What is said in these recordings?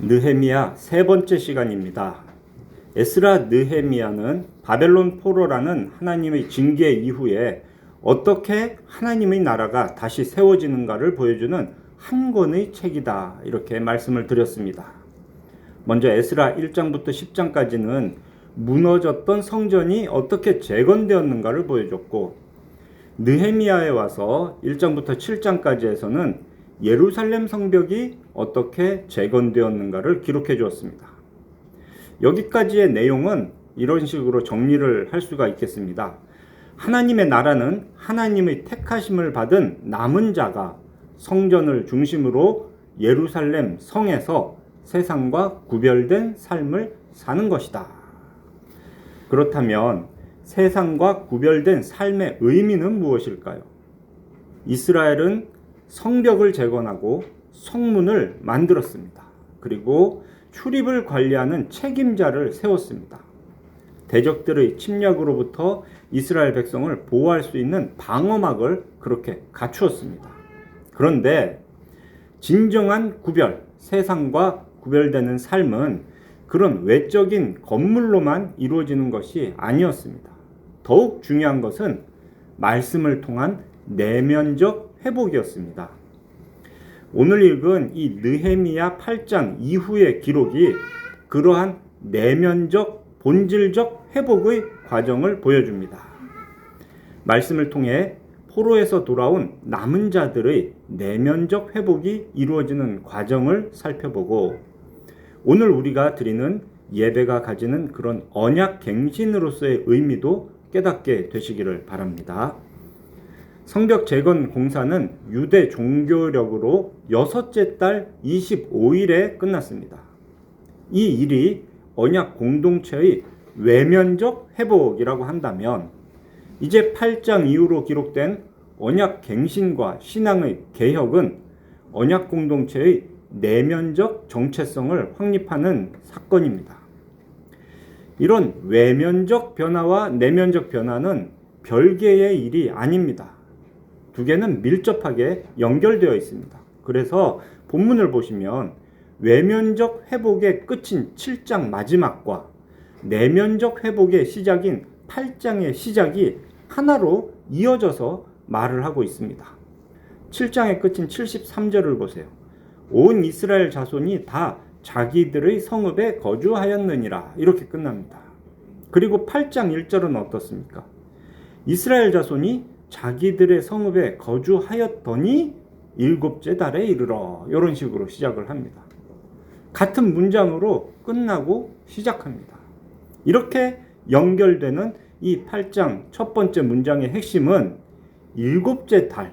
느헤미야 세 번째 시간입니다. 에스라 느헤미야는 바벨론 포로라는 하나님의 징계 이후에 어떻게 하나님의 나라가 다시 세워지는가를 보여주는 한 권의 책이다, 이렇게 말씀을 드렸습니다. 먼저 에스라 1장부터 10장까지는 무너졌던 성전이 어떻게 재건되었는가를 보여줬고, 느헤미야에 와서 1장부터 7장까지에서는 예루살렘 성벽이 어떻게 재건되었는가를 기록해 주었습니다. 여기까지의 내용은 이런 식으로 정리를 할 수가 있겠습니다. 하나님의 나라는 하나님의 택하심을 받은 남은 자가 성전을 중심으로 예루살렘 성에서 세상과 구별된 삶을 사는 것이다. 그렇다면 세상과 구별된 삶의 의미는 무엇일까요? 이스라엘은 성벽을 재건하고 성문을 만들었습니다. 그리고 출입을 관리하는 책임자를 세웠습니다. 대적들의 침략으로부터 이스라엘 백성을 보호할 수 있는 방어막을 그렇게 갖추었습니다. 그런데 진정한 구별, 세상과 구별되는 삶은 그런 외적인 건물로만 이루어지는 것이 아니었습니다. 더욱 중요한 것은 말씀을 통한 내면적 회복이었습니다. 오늘 읽은 이 느헤미야 8장 이후의 기록이 그러한 내면적, 본질적 회복의 과정을 보여줍니다. 말씀을 통해 포로에서 돌아온 남은 자들의 내면적 회복이 이루어지는 과정을 살펴보고, 오늘 우리가 드리는 예배가 가지는 그런 언약 갱신으로서의 의미도 깨닫게 되시기를 바랍니다. 성벽 재건 공사는 유대 종교력으로 6째 달 25일에 끝났습니다. 이 일이 언약 공동체의 외면적 회복이라고 한다면, 이제 8장 이후로 기록된 언약 갱신과 신앙의 개혁은 언약 공동체의 내면적 정체성을 확립하는 사건입니다. 이런 외면적 변화와 내면적 변화는 별개의 일이 아닙니다. 두 개는 밀접하게 연결되어 있습니다. 그래서 본문을 보시면 외면적 회복의 끝인 7장 마지막과 내면적 회복의 시작인 8장의 시작이 하나로 이어져서 말을 하고 있습니다. 7장의 끝인 73절을 보세요. 온 이스라엘 자손이 다 자기들의 성읍에 거주하였느니라, 이렇게 끝납니다. 그리고 8장 1절은 어떻습니까? 이스라엘 자손이 자기들의 성읍에 거주하였더니 7째 달에 이르러, 이런 식으로 시작을 합니다. 같은 문장으로 끝나고 시작합니다. 이렇게 연결되는 이 8장 첫 번째 문장의 핵심은 7째 달,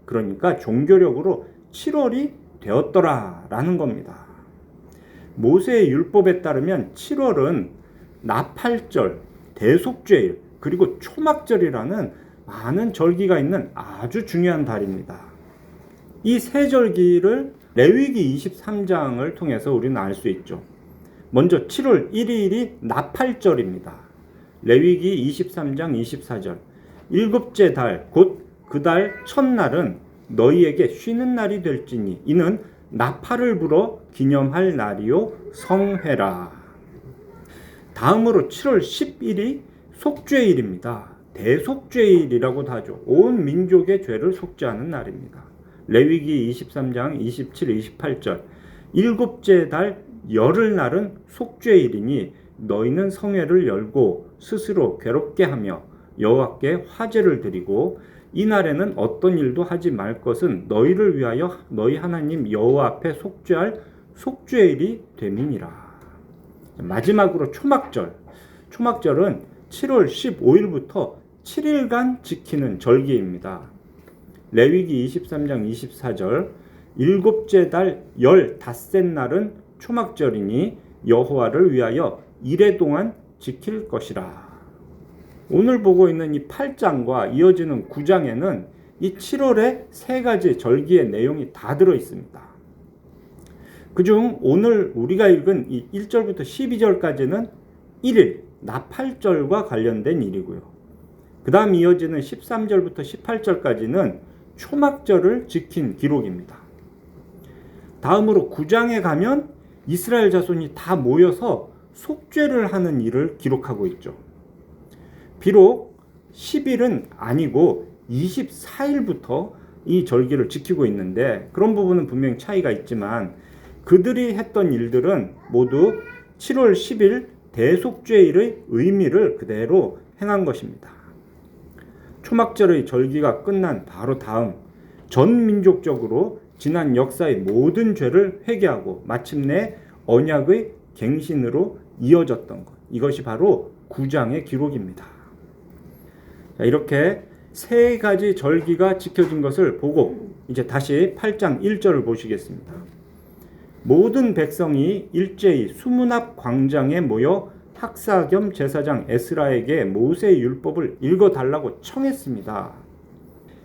그러니까 종교력으로 7월이 되었더라 라는 겁니다. 모세의 율법에 따르면 7월은 나팔절, 대속죄일, 그리고 초막절이라는 많은 절기가 있는 아주 중요한 달입니다. 이 세 절기를 레위기 23장을 통해서 우리는 알 수 있죠. 먼저 7월 1일이 나팔절입니다. 레위기 23장 24절. 7째 달, 곧 그 달 첫날은 너희에게 쉬는 날이 될지니 이는 나팔을 불어 기념할 날이요 성회라. 다음으로 7월 10일이 속죄일입니다. 대속죄일이라고도 하죠. 온 민족의 죄를 속죄하는 날입니다. 레위기 23장 27, 28절. 7째 달 열흘날은 속죄일이니 너희는 성회를 열고 스스로 괴롭게 하며 여호와께 화제를 드리고 이 날에는 어떤 일도 하지 말 것은 너희를 위하여 너희 하나님 여호와 앞에 속죄할 속죄일이 됨이니라. 마지막으로 초막절. 초막절은 7월 15일부터 7일간 지키는 절기입니다. 레위기 23장 24절. 7째 달 15날은 초막절이니 여호와를 위하여 이래 동안 지킬 것이라. 오늘 보고 있는 이 8장과 이어지는 9장에는 이 7월의 세 가지 절기의 내용이 다 들어 있습니다. 그중 오늘 우리가 읽은 이 1절부터 12절까지는 1일, 나팔절과 관련된 일이고요. 그 다음 이어지는 13절부터 18절까지는 초막절을 지킨 기록입니다. 다음으로 9장에 가면 이스라엘 자손이 다 모여서 속죄를 하는 일을 기록하고 있죠. 비록 10일은 아니고 24일부터 이 절기를 지키고 있는데 그런 부분은 분명히 차이가 있지만 그들이 했던 일들은 모두 7월 10일 대속죄일의 의미를 그대로 행한 것입니다. 초막절의 절기가 끝난 바로 다음 전 민족적으로 지난 역사의 모든 죄를 회개하고 마침내 언약의 갱신으로 이어졌던 것. 이것이 바로 9장의 기록입니다. 자, 이렇게 세 가지 절기가 지켜진 것을 보고 이제 다시 8장 1절을 보시겠습니다. 모든 백성이 일제히 수문 앞 광장에 모여 학사 겸 제사장 에스라에게 모세의 율법을 읽어달라고 청했습니다.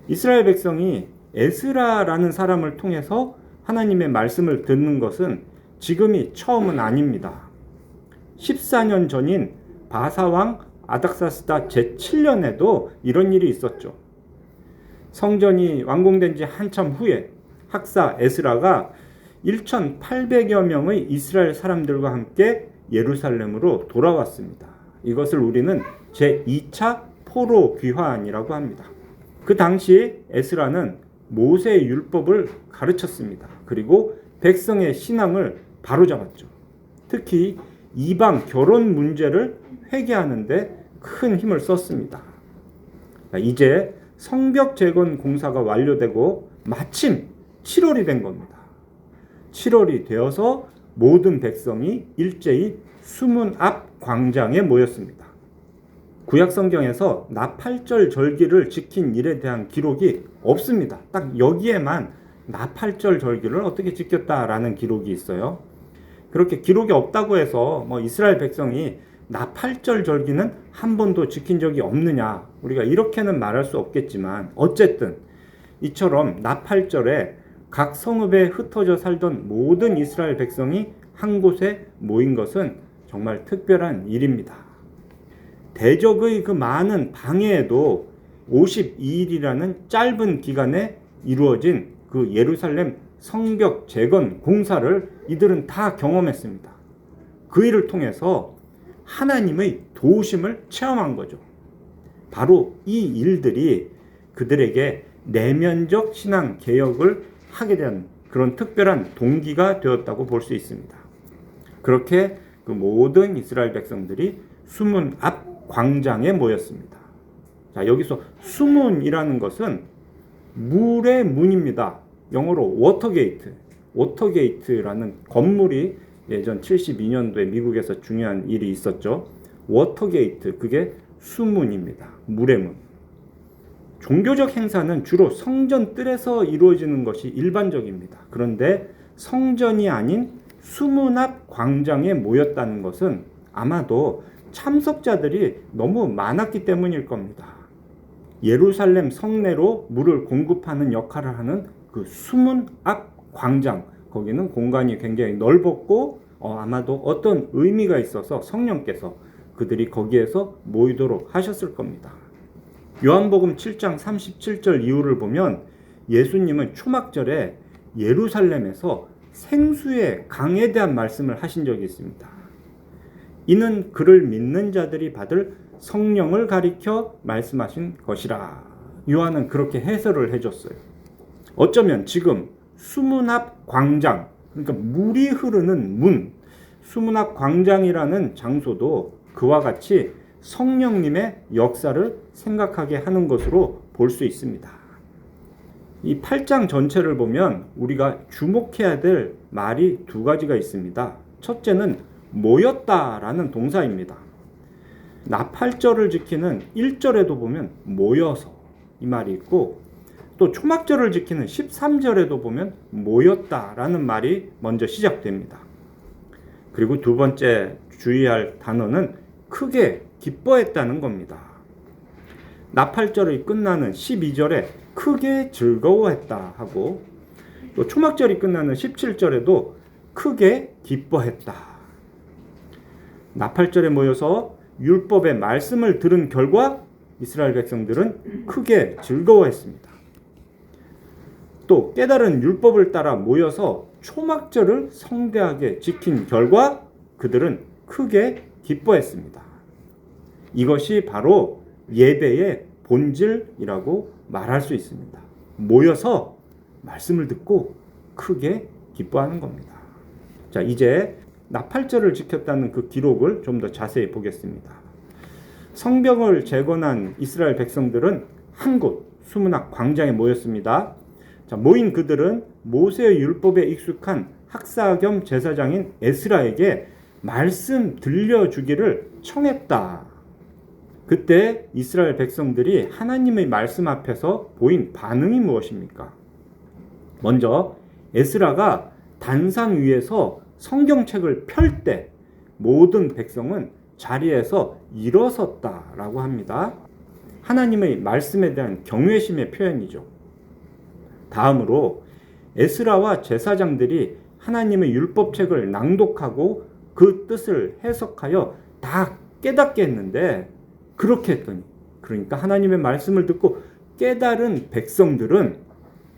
이스라엘 백성이 에스라라는 사람을 통해서 하나님의 말씀을 듣는 것은 지금이 처음은 아닙니다. 14년 전인 바사왕 아닥사스다 제7년에도 이런 일이 있었죠. 성전이 완공된 지 한참 후에 학사 에스라가 1,800여 명의 이스라엘 사람들과 함께 예루살렘으로 돌아왔습니다. 이것을 우리는 제2차 포로 귀환이라고 합니다. 그 당시 에스라는 모세의 율법을 가르쳤습니다. 그리고 백성의 신앙을 바로잡았죠. 특히 이방 결혼 문제를 회개하는데 큰 힘을 썼습니다. 이제 성벽 재건 공사가 완료되고 마침 7월이 된 겁니다. 7월이 되어서 모든 백성이 일제히 수문 앞 광장에 모였습니다. 구약 성경에서 나팔절 절기를 지킨 일에 대한 기록이 없습니다. 딱 여기에만 나팔절 절기를 어떻게 지켰다라는 기록이 있어요. 그렇게 기록이 없다고 해서 이스라엘 백성이 나팔절 절기는 한 번도 지킨 적이 없느냐, 우리가 이렇게는 말할 수 없겠지만 어쨌든 이처럼 나팔절에 각 성읍에 흩어져 살던 모든 이스라엘 백성이 한 곳에 모인 것은 정말 특별한 일입니다. 대적의 그 많은 방해에도 52일이라는 짧은 기간에 이루어진 그 예루살렘 성벽 재건 공사를 이들은 다 경험했습니다. 그 일을 통해서 하나님의 도우심을 체험한 거죠. 바로 이 일들이 그들에게 내면적 신앙 개혁을 하게 된 그런 특별한 동기가 되었다고 볼 수 있습니다. 그렇게 그 모든 이스라엘 백성들이 수문 앞 광장에 모였습니다. 자, 여기서 수문이라는 것은 물의 문입니다. 영어로 워터게이트. 워터게이트라는 건물이 예전 72년도에 미국에서 중요한 일이 있었죠. 워터게이트, 그게 수문입니다. 물의 문. 종교적 행사는 주로 성전 뜰에서 이루어지는 것이 일반적입니다. 그런데 성전이 아닌 수문 앞 광장에 모였다는 것은 아마도 참석자들이 너무 많았기 때문일 겁니다. 예루살렘 성내로 물을 공급하는 역할을 하는 그 수문 앞 광장, 거기는 공간이 굉장히 넓었고 아마도 어떤 의미가 있어서 성령께서 그들이 거기에서 모이도록 하셨을 겁니다. 요한복음 7장 37절 이후를 보면 예수님은 초막절에 예루살렘에서 생수의 강에 대한 말씀을 하신 적이 있습니다. 이는 그를 믿는 자들이 받을 성령을 가리켜 말씀하신 것이라. 요한은 그렇게 해설을 해줬어요. 어쩌면 지금 수문 앞 광장, 그러니까 물이 흐르는 문, 수문 앞 광장이라는 장소도 그와 같이 성령님의 역사를 생각하게 하는 것으로 볼 수 있습니다. 이 8장 전체를 보면 우리가 주목해야 될 말이 두 가지가 있습니다. 첫째는 모였다라는 동사입니다. 나팔절을 지키는 1절에도 보면 모여서 이 말이 있고 또 초막절을 지키는 13절에도 보면 모였다라는 말이 먼저 시작됩니다. 그리고 두 번째 주의할 단어는 크게 기뻐했다는 겁니다. 나팔절이 끝나는 12절에 크게 즐거워했다 하고 또 초막절이 끝나는 17절에도 크게 기뻐했다. 나팔절에 모여서 율법의 말씀을 들은 결과 이스라엘 백성들은 크게 즐거워했습니다. 또 깨달은 율법을 따라 모여서 초막절을 성대하게 지킨 결과 그들은 크게 기뻐했습니다. 이것이 바로 예배의 본질이라고 말할 수 있습니다. 모여서 말씀을 듣고 크게 기뻐하는 겁니다. 자, 이제 나팔절을 지켰다는 그 기록을 좀 더 자세히 보겠습니다. 성벽을 재건한 이스라엘 백성들은 한 곳 수문학 광장에 모였습니다. 자, 모인 그들은 모세의 율법에 익숙한 학사 겸 제사장인 에스라에게 말씀 들려주기를 청했다. 그때 이스라엘 백성들이 하나님의 말씀 앞에서 보인 반응이 무엇입니까? 먼저 에스라가 단상 위에서 성경책을 펼 때 모든 백성은 자리에서 일어섰다라고 합니다. 하나님의 말씀에 대한 경외심의 표현이죠. 다음으로 에스라와 제사장들이 하나님의 율법책을 낭독하고 그 뜻을 해석하여 다 깨닫게 했는데, 그렇게 했더니, 그러니까 하나님의 말씀을 듣고 깨달은 백성들은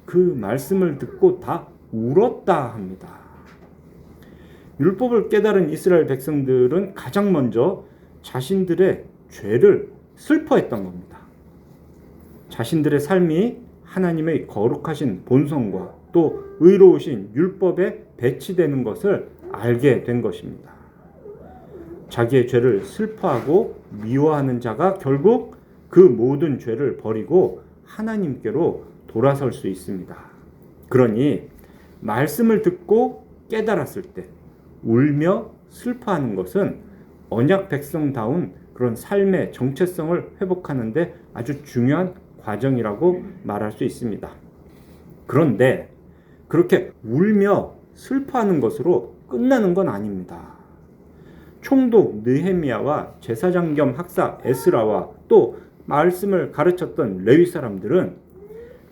그 말씀을 듣고 다 울었다 합니다. 율법을 깨달은 이스라엘 백성들은 가장 먼저 자신들의 죄를 슬퍼했던 겁니다. 자신들의 삶이 하나님의 거룩하신 본성과 또 의로우신 율법에 배치되는 것을 알게 된 것입니다. 자기의 죄를 슬퍼하고 미워하는 자가 결국 그 모든 죄를 버리고 하나님께로 돌아설 수 있습니다. 그러니 말씀을 듣고 깨달았을 때 울며 슬퍼하는 것은 언약 백성다운 그런 삶의 정체성을 회복하는 데 아주 중요한 과정이라고 말할 수 있습니다. 그런데 그렇게 울며 슬퍼하는 것으로 끝나는 건 아닙니다. 총독 느헤미야와 제사장 겸 학사 에스라와 또 말씀을 가르쳤던 레위 사람들은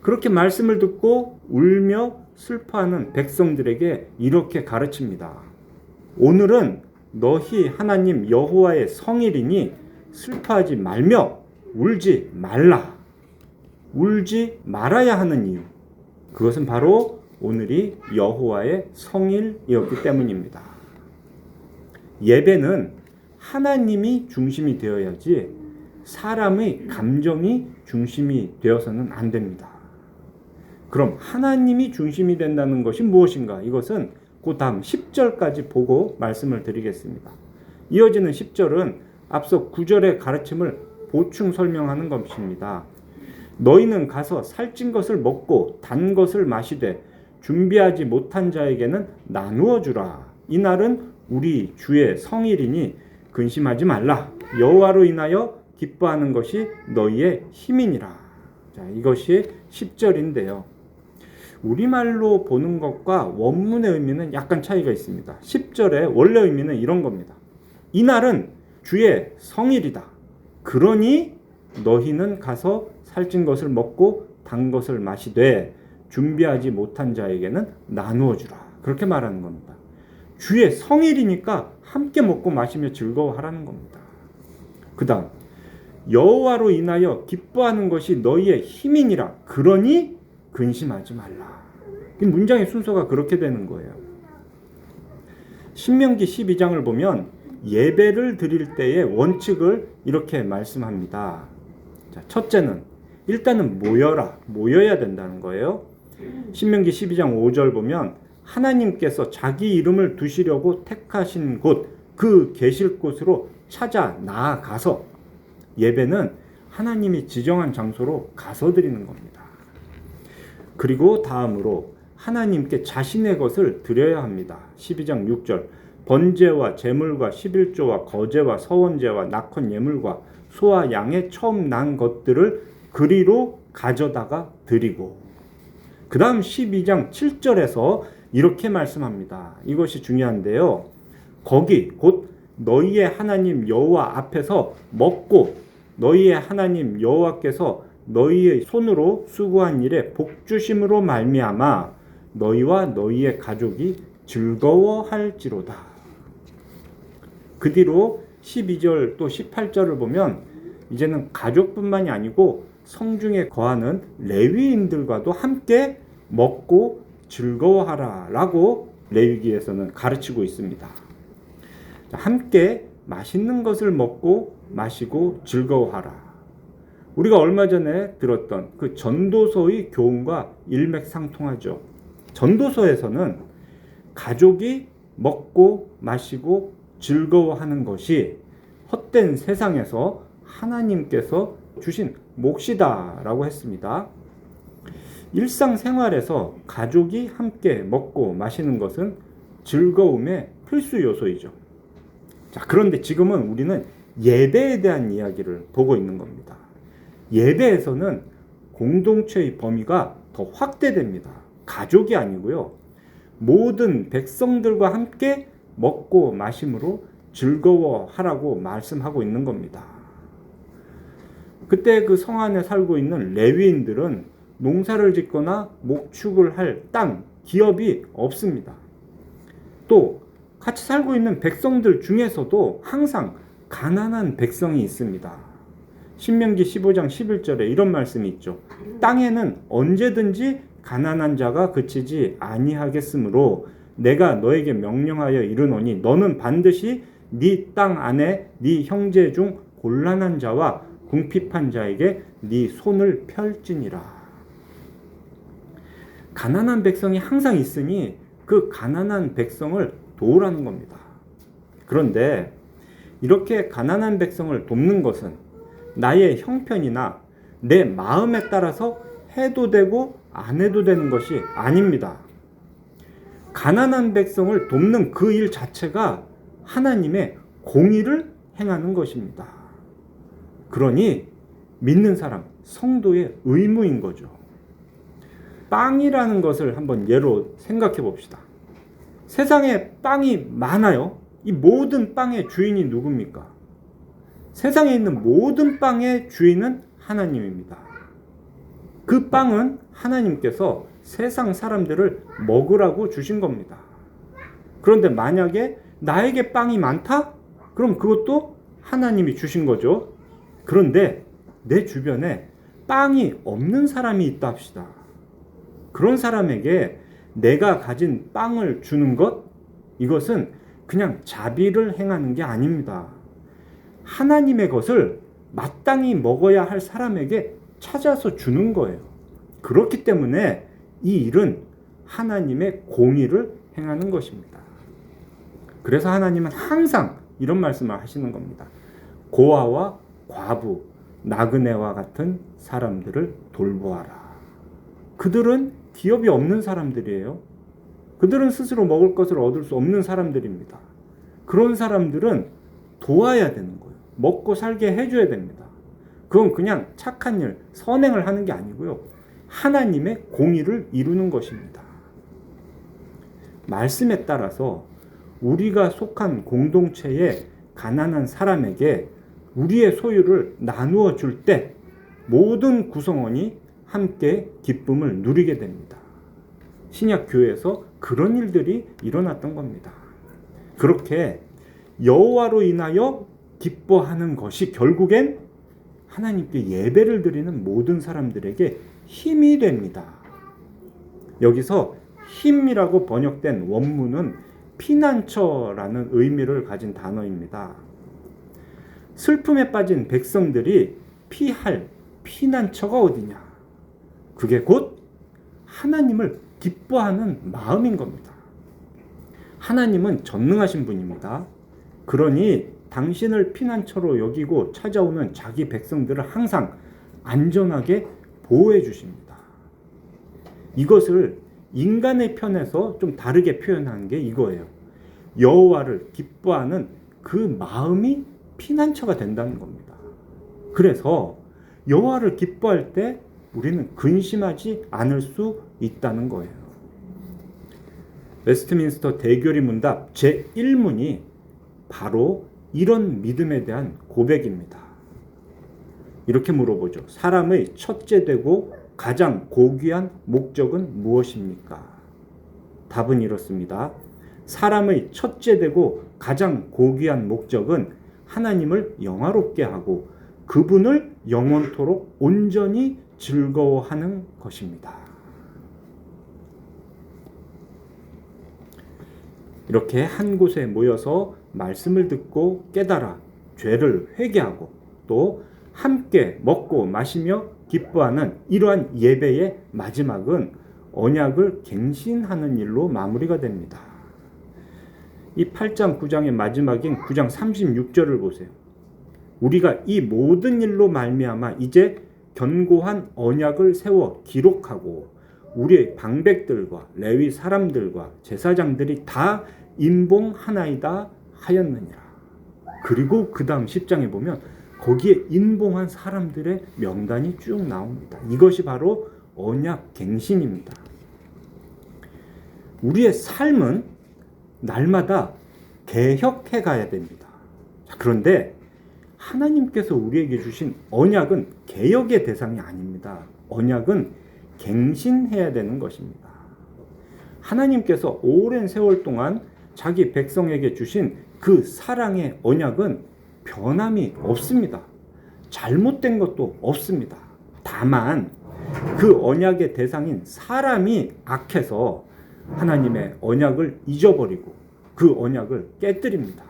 그렇게 말씀을 듣고 울며 슬퍼하는 백성들에게 이렇게 가르칩니다. 오늘은 너희 하나님 여호와의 성일이니 슬퍼하지 말며 울지 말라. 울지 말아야 하는 이유, 그것은 바로 오늘이 여호와의 성일이었기 때문입니다. 예배는 하나님이 중심이 되어야지 사람의 감정이 중심이 되어서는 안 됩니다. 그럼 하나님이 중심이 된다는 것이 무엇인가? 이것은 그 다음 10절까지 보고 말씀을 드리겠습니다. 이어지는 10절은 앞서 9절의 가르침을 보충 설명하는 것입니다. 너희는 가서 살찐 것을 먹고 단 것을 마시되 준비하지 못한 자에게는 나누어 주라. 이날은 우리 주의 성일이니 근심하지 말라. 여호와로 인하여 기뻐하는 것이 너희의 힘이니라. 자, 이것이 10절인데요. 우리말로 보는 것과 원문의 의미는 약간 차이가 있습니다. 10절의 원래 의미는 이런 겁니다. 이날은 주의 성일이다. 그러니 너희는 가서 살찐 것을 먹고 단 것을 마시되 준비하지 못한 자에게는 나누어 주라. 그렇게 말하는 겁니다. 주의 성일이니까 함께 먹고 마시며 즐거워하라는 겁니다. 그 다음 여호와로 인하여 기뻐하는 것이 너희의 힘이니라. 그러니 근심하지 말라. 이 문장의 순서가 그렇게 되는 거예요. 신명기 12장을 보면 예배를 드릴 때의 원칙을 이렇게 말씀합니다. 자, 첫째는 일단은 모여야 된다는 거예요. 신명기 12장 5절 보면 하나님께서 자기 이름을 두시려고 택하신 곳, 그 계실 곳으로 찾아 나아가서, 예배는 하나님이 지정한 장소로 가서 드리는 겁니다. 그리고 다음으로 하나님께 자신의 것을 드려야 합니다. 12장 6절 번제와 제물과 11조와 거제와 서원제와 낙헌 예물과 소와 양의 처음 난 것들을 그리로 가져다가 드리고, 그 다음 12장 7절에서 이렇게 말씀합니다. 이것이 중요한데요. 거기 곧 너희의 하나님 여호와 앞에서 먹고 너희의 하나님 여호와께서 너희의 손으로 수고한 일에 복주심으로 말미암아 너희와 너희의 가족이 즐거워할지로다. 그 뒤로 12절 또 18절을 보면 이제는 가족뿐만이 아니고 성중에 거하는 레위인들과도 함께 먹고 즐거워하라 라고 레위기에서는 가르치고 있습니다. 함께 맛있는 것을 먹고 마시고 즐거워하라. 우리가 얼마 전에 들었던 그 전도서의 교훈과 일맥상통하죠. 전도서에서는 가족이 먹고 마시고 즐거워하는 것이 헛된 세상에서 하나님께서 주신 몫이다라고 했습니다. 일상생활에서 가족이 함께 먹고 마시는 것은 즐거움의 필수 요소이죠. 자, 그런데 지금은 우리는 예배에 대한 이야기를 보고 있는 겁니다. 예배에서는 공동체의 범위가 더 확대됩니다. 가족이 아니고요. 모든 백성들과 함께 먹고 마심으로 즐거워하라고 말씀하고 있는 겁니다. 그때 그 성 안에 살고 있는 레위인들은 농사를 짓거나 목축을 할 땅, 기업이 없습니다. 또 같이 살고 있는 백성들 중에서도 항상 가난한 백성이 있습니다. 신명기 15장 11절에 이런 말씀이 있죠. 땅에는 언제든지 가난한 자가 그치지 아니하겠으므로 내가 너에게 명령하여 이르노니 너는 반드시 네 땅 안에 네 형제 중 곤란한 자와 궁핍한 자에게 네 손을 펼지니라. 가난한 백성이 항상 있으니 그 가난한 백성을 도우라는 겁니다. 그런데 이렇게 가난한 백성을 돕는 것은 나의 형편이나 내 마음에 따라서 해도 되고 안 해도 되는 것이 아닙니다. 가난한 백성을 돕는 그 일 자체가 하나님의 공의를 행하는 것입니다. 그러니 믿는 사람, 성도의 의무인 거죠. 빵이라는 것을 한번 예로 생각해 봅시다. 세상에 빵이 많아요. 이 모든 빵의 주인이 누굽니까? 세상에 있는 모든 빵의 주인은 하나님입니다. 그 빵은 하나님께서 세상 사람들을 먹으라고 주신 겁니다. 그런데 만약에 나에게 빵이 많다? 그럼 그것도 하나님이 주신 거죠. 그런데 내 주변에 빵이 없는 사람이 있다 합시다. 그런 사람에게 내가 가진 빵을 주는 것, 이것은 그냥 자비를 행하는 게 아닙니다. 하나님의 것을 마땅히 먹어야 할 사람에게 찾아서 주는 거예요. 그렇기 때문에 이 일은 하나님의 공의를 행하는 것입니다. 그래서 하나님은 항상 이런 말씀을 하시는 겁니다. 고아와 과부, 나그네와 같은 사람들을 돌보아라. 그들은 기업이 없는 사람들이에요. 그들은 스스로 먹을 것을 얻을 수 없는 사람들입니다. 그런 사람들은 도와야 되는 거예요. 먹고 살게 해줘야 됩니다. 그건 그냥 착한 일, 선행을 하는 게 아니고요. 하나님의 공의를 이루는 것입니다. 말씀에 따라서 우리가 속한 공동체의 가난한 사람에게 우리의 소유를 나누어 줄 때 모든 구성원이 함께 기쁨을 누리게 됩니다. 신약 교회에서 그런 일들이 일어났던 겁니다. 그렇게 여호와로 인하여 기뻐하는 것이 결국엔 하나님께 예배를 드리는 모든 사람들에게 힘이 됩니다. 여기서 힘이라고 번역된 원문은 피난처라는 의미를 가진 단어입니다. 슬픔에 빠진 백성들이 피할 피난처가 어디냐? 그게 곧 하나님을 기뻐하는 마음인 겁니다. 하나님은 전능하신 분입니다. 그러니 당신을 피난처로 여기고 찾아오는 자기 백성들을 항상 안전하게 보호해 주십니다. 이것을 인간의 편에서 좀 다르게 표현한 게 이거예요. 여호와를 기뻐하는 그 마음이 피난처가 된다는 겁니다. 그래서 여호와를 기뻐할 때 우리는 근심하지 않을 수 있다는 거예요. 웨스트민스터 대교리 문답 제1문이 바로 이런 믿음에 대한 고백입니다. 이렇게 물어보죠. 사람의 첫째 되고 가장 고귀한 목적은 무엇입니까? 답은 이렇습니다. 사람의 첫째 되고 가장 고귀한 목적은 하나님을 영화롭게 하고 그분을 영원토록 온전히 즐거워하는 것입니다. 이렇게 한 곳에 모여서 말씀을 듣고 깨달아 죄를 회개하고 또 함께 먹고 마시며 기뻐하는 이러한 예배의 마지막은 언약을 갱신하는 일로 마무리가 됩니다. 이 8장 9장의 마지막인 9장 36절을 보세요. 우리가 이 모든 일로 말미암아 이제 견고한 언약을 세워 기록하고 우리의 방백들과 레위 사람들과 제사장들이 다 인봉하나이다 하였느니라. 그리고 그 다음 10장에 보면 거기에 인봉한 사람들의 명단이 쭉 나옵니다. 이것이 바로 언약 갱신입니다. 우리의 삶은 날마다 개혁해 가야 됩니다. 그런데 하나님께서 우리에게 주신 언약은 개혁의 대상이 아닙니다. 언약은 갱신해야 되는 것입니다. 하나님께서 오랜 세월 동안 자기 백성에게 주신 그 사랑의 언약은 변함이 없습니다. 잘못된 것도 없습니다. 다만 그 언약의 대상인 사람이 악해서 하나님의 언약을 잊어버리고 그 언약을 깨뜨립니다.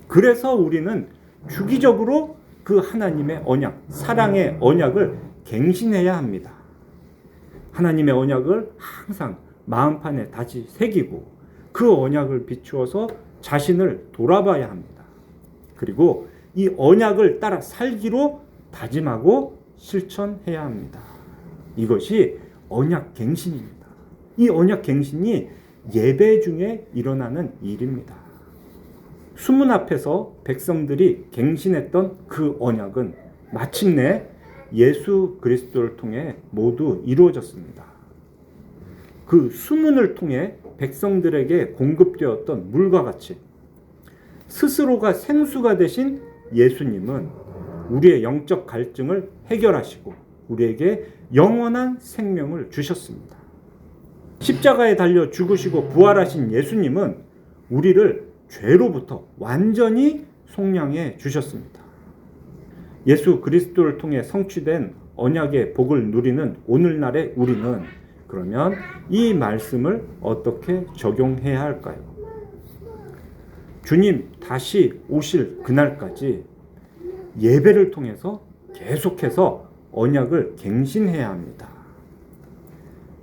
그래서 우리는 주기적으로 그 하나님의 언약, 사랑의 언약을 갱신해야 합니다. 하나님의 언약을 항상 마음판에 다시 새기고 그 언약을 비추어서 자신을 돌아봐야 합니다. 그리고 이 언약을 따라 살기로 다짐하고 실천해야 합니다. 이것이 언약 갱신입니다. 이 언약 갱신이 예배 중에 일어나는 일입니다. 수문 앞에서 백성들이 갱신했던 그 언약은 마침내 예수 그리스도를 통해 모두 이루어졌습니다. 그 수문을 통해 백성들에게 공급되었던 물과 같이 스스로가 생수가 되신 예수님은 우리의 영적 갈증을 해결하시고 우리에게 영원한 생명을 주셨습니다. 십자가에 달려 죽으시고 부활하신 예수님은 우리를 죄로부터 완전히 속량해 주셨습니다. 예수 그리스도를 통해 성취된 언약의 복을 누리는 오늘날의 우리는 그러면 이 말씀을 어떻게 적용해야 할까요? 주님 다시 오실 그날까지 예배를 통해서 계속해서 언약을 갱신해야 합니다.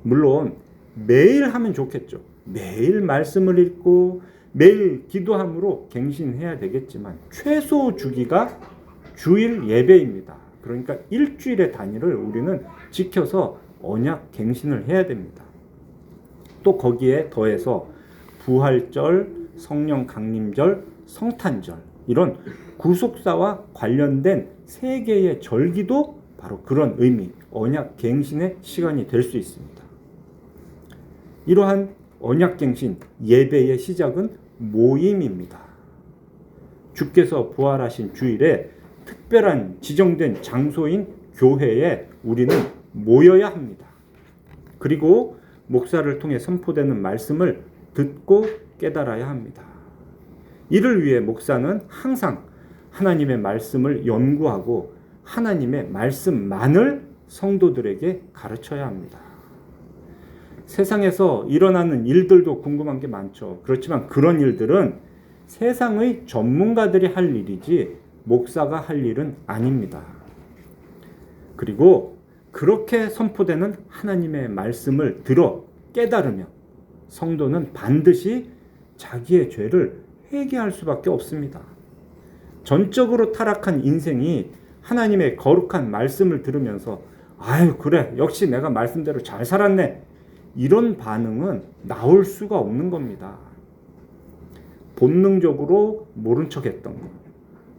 물론 매일 하면 좋겠죠. 매일 말씀을 읽고 매일 기도함으로 갱신해야 되겠지만 최소 주기가 주일 예배입니다. 그러니까 일주일의 단위를 우리는 지켜서 언약 갱신을 해야 됩니다. 또 거기에 더해서 부활절, 성령 강림절, 성탄절 이런 구속사와 관련된 세 개의 절기도 바로 그런 의미, 언약 갱신의 시간이 될 수 있습니다. 이러한 언약 갱신 예배의 시작은 모임입니다. 주께서 부활하신 주일에 특별한 지정된 장소인 교회에 우리는 모여야 합니다. 그리고 목사를 통해 선포되는 말씀을 듣고 깨달아야 합니다. 이를 위해 목사는 항상 하나님의 말씀을 연구하고 하나님의 말씀만을 성도들에게 가르쳐야 합니다. 세상에서 일어나는 일들도 궁금한 게 많죠. 그렇지만 그런 일들은 세상의 전문가들이 할 일이지 목사가 할 일은 아닙니다. 그리고 그렇게 선포되는 하나님의 말씀을 들어 깨달으며 성도는 반드시 자기의 죄를 회개할 수밖에 없습니다. 전적으로 타락한 인생이 하나님의 거룩한 말씀을 들으면서 아유 그래 역시 내가 말씀대로 잘 살았네 이런 반응은 나올 수가 없는 겁니다. 본능적으로 모른 척했던 것,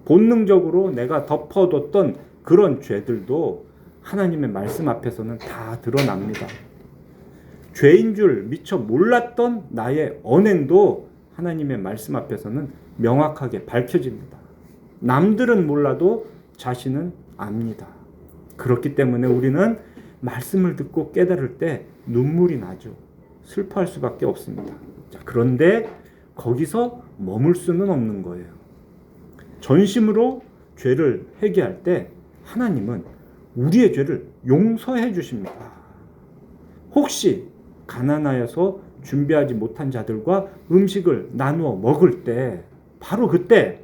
본능적으로 내가 덮어뒀던 그런 죄들도 하나님의 말씀 앞에서는 다 드러납니다. 죄인 줄 미처 몰랐던 나의 언행도 하나님의 말씀 앞에서는 명확하게 밝혀집니다. 남들은 몰라도 자신은 압니다. 그렇기 때문에 우리는 말씀을 듣고 깨달을 때 눈물이 나죠. 슬퍼할 수밖에 없습니다. 자, 그런데 거기서 머물 수는 없는 거예요. 전심으로 죄를 회개할 때 하나님은 우리의 죄를 용서해 주십니다. 혹시 가난하여서 준비하지 못한 자들과 음식을 나누어 먹을 때 바로 그때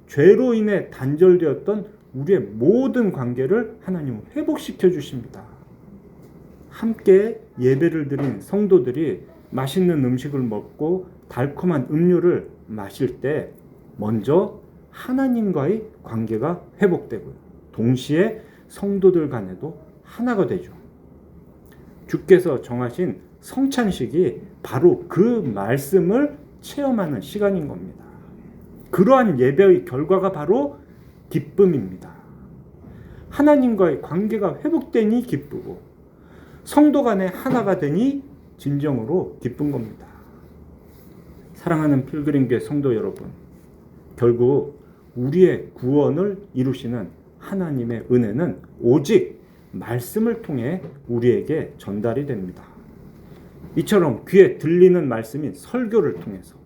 죄로 인해 단절되었던 우리의 모든 관계를 하나님은 회복시켜 주십니다. 함께 예배를 드린 성도들이 맛있는 음식을 먹고 달콤한 음료를 마실 때 먼저 하나님과의 관계가 회복되고 동시에 성도들 간에도 하나가 되죠. 주께서 정하신 성찬식이 바로 그 말씀을 체험하는 시간인 겁니다. 그러한 예배의 결과가 바로 기쁨입니다. 하나님과의 관계가 회복되니 기쁘고 성도 간에 하나가 되니 진정으로 기쁜 겁니다. 사랑하는 필그림교회 성도 여러분, 결국 우리의 구원을 이루시는 하나님의 은혜는 오직 말씀을 통해 우리에게 전달이 됩니다. 이처럼 귀에 들리는 말씀인 설교를 통해서,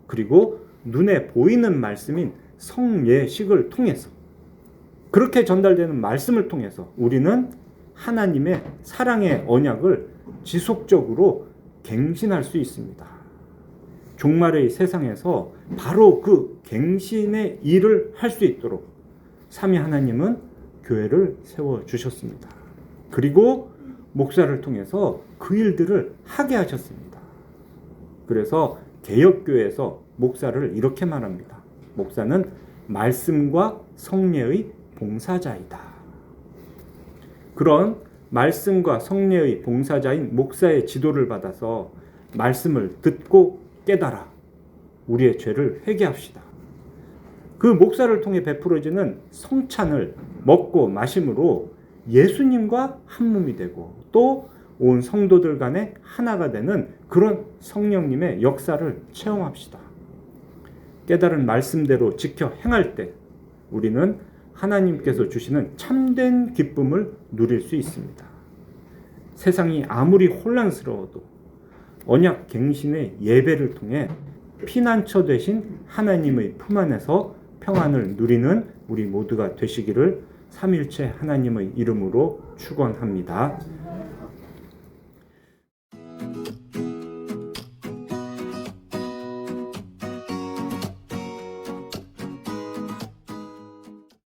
그리고 눈에 보이는 말씀인 성예식을 통해서, 그렇게 전달되는 말씀을 통해서 우리는 하나님의 사랑의 언약을 지속적으로 갱신할 수 있습니다. 종말의 세상에서 바로 그 갱신의 일을 할 수 있도록 삼위 하나님은 교회를 세워주셨습니다. 그리고 목사를 통해서 그 일들을 하게 하셨습니다. 그래서 개역교회에서 목사를 이렇게 말합니다. 목사는 말씀과 성례의 봉사자이다. 그런 말씀과 성례의 봉사자인 목사의 지도를 받아서 말씀을 듣고 깨달아 우리의 죄를 회개합시다. 그 목사를 통해 베풀어지는 성찬을 먹고 마심으로 예수님과 한 몸이 되고 또 온 성도들 간에 하나가 되는 그런 성령님의 역사를 체험합시다. 깨달은 말씀대로 지켜 행할 때 우리는 하나님께서 주시는 참된 기쁨을 누릴 수 있습니다. 세상이 아무리 혼란스러워도 언약 갱신의 예배를 통해 피난처 되신 하나님의 품 안에서 평안을 누리는 우리 모두가 되시기를 삼일체 하나님의 이름으로 축원합니다.